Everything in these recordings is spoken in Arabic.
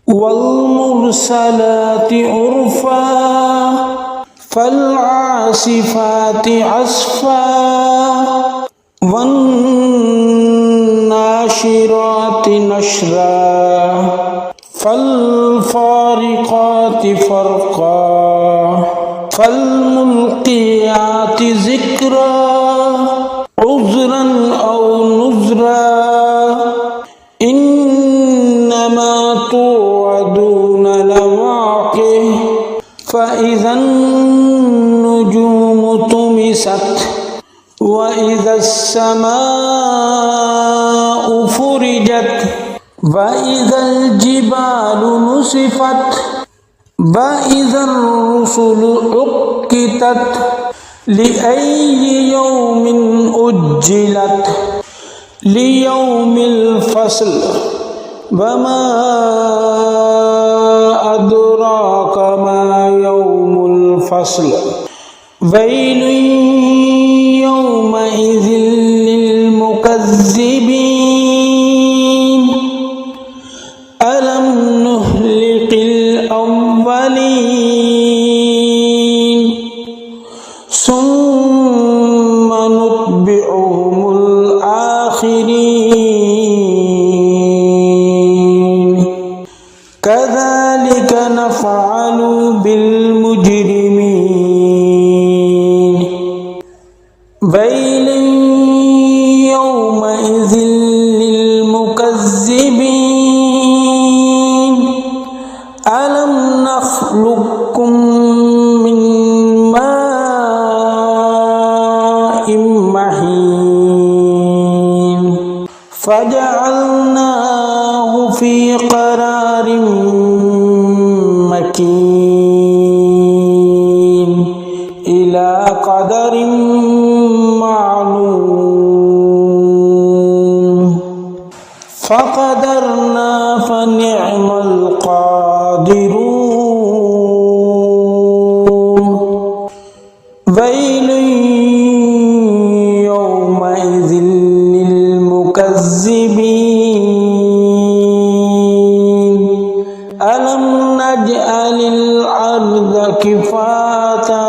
والمرسلات عرفا فالعاصفات عصفا والناشرات نشرا فالفارقات فرقا فالملقيات ذكرا عذرا أو نذرا إنما توعدون لواقع فإذا النجوم طمست وإذا السماء فرجت وإذا الجبال نسفت وإذا الرسل عقتت لأي يوم أجلت ليوم الفصل وما أدراك ما يوم الفصل ويل يومئذ للمكذبين ألم نهلك الأولين ثم نتبعهم الآخرين كذلك نفعل بالمجرمين ويل يومئذ للمكذبين ألم نخلقكم من ماء مهين فجعلناه في قرار مكين إلى قدر معلوم فقدرنا فنعم القادرون ويل يومئذ للمكذبين ألم نجعل الأرض كفاتا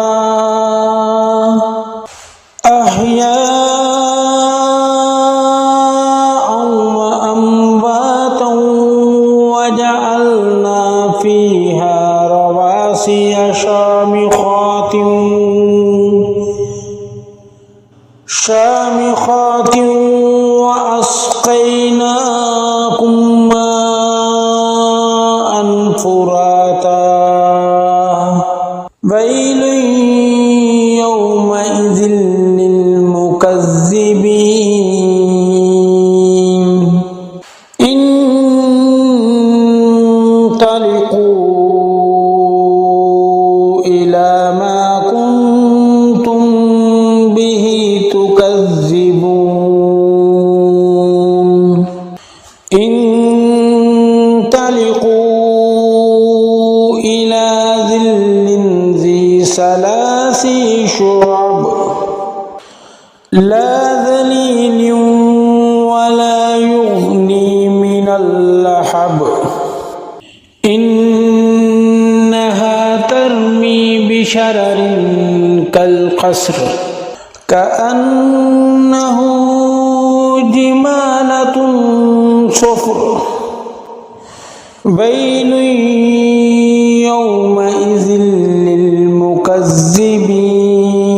أحياء وأمواتا وجعلنا فيها رواسي شامخات وأسقيناكم ماء فراتا ويل يومئذ للمكذبين انطلقوا إلى ما كنتم به تكذبون انطلقوا إلى ظل ذي ثلاث شعب لا ذليل ولا يغني من اللهب إنها ترمي بشرر كالقصر كأنه جمالة صفر ويل يومئذ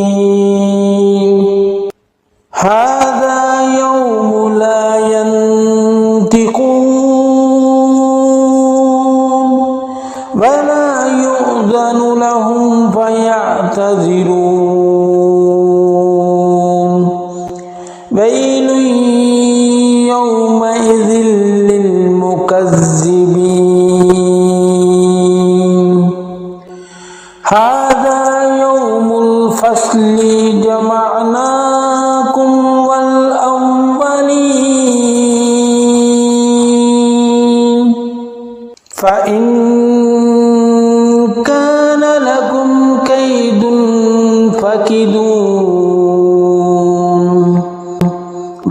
للمكذبين هذا يوم لا ينطقون ولا يؤذن لهم فيعتذرون ويل يومئذ للمكذبين هذا يوم الفصل جمعناكم والأولين فإن كان لكم كيد فكيدون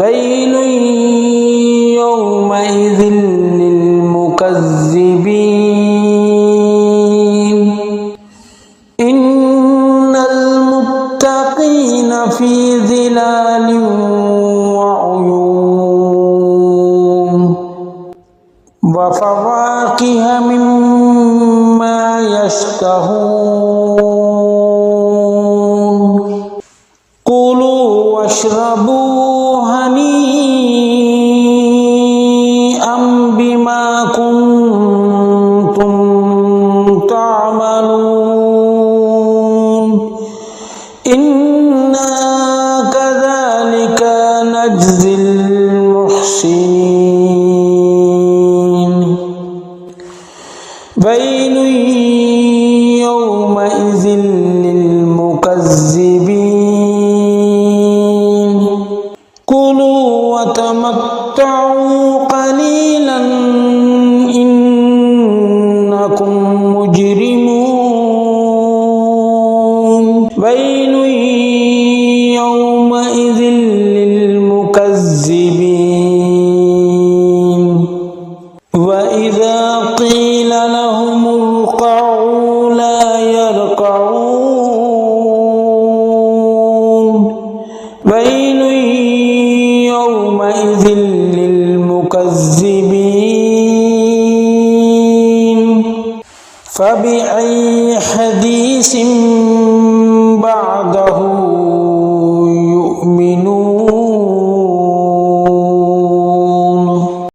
ويل يومئذ للمكذبين المكذبين إن المتقين في ظلال وعيون وفواكه مما يشتهون كلوا واشربوا هنيئا بما كنتم تعملون إنا كذلك نجزي المحسنين ويل يومئذ للمكذبين كلوا وتمتعوا قليلا إنكم مجرمون ويل يومئذ للمكذبين وإذا قيل لهم اركعوا لا يركعون ويل يومئذ للمكذبين فبأي حديث بعده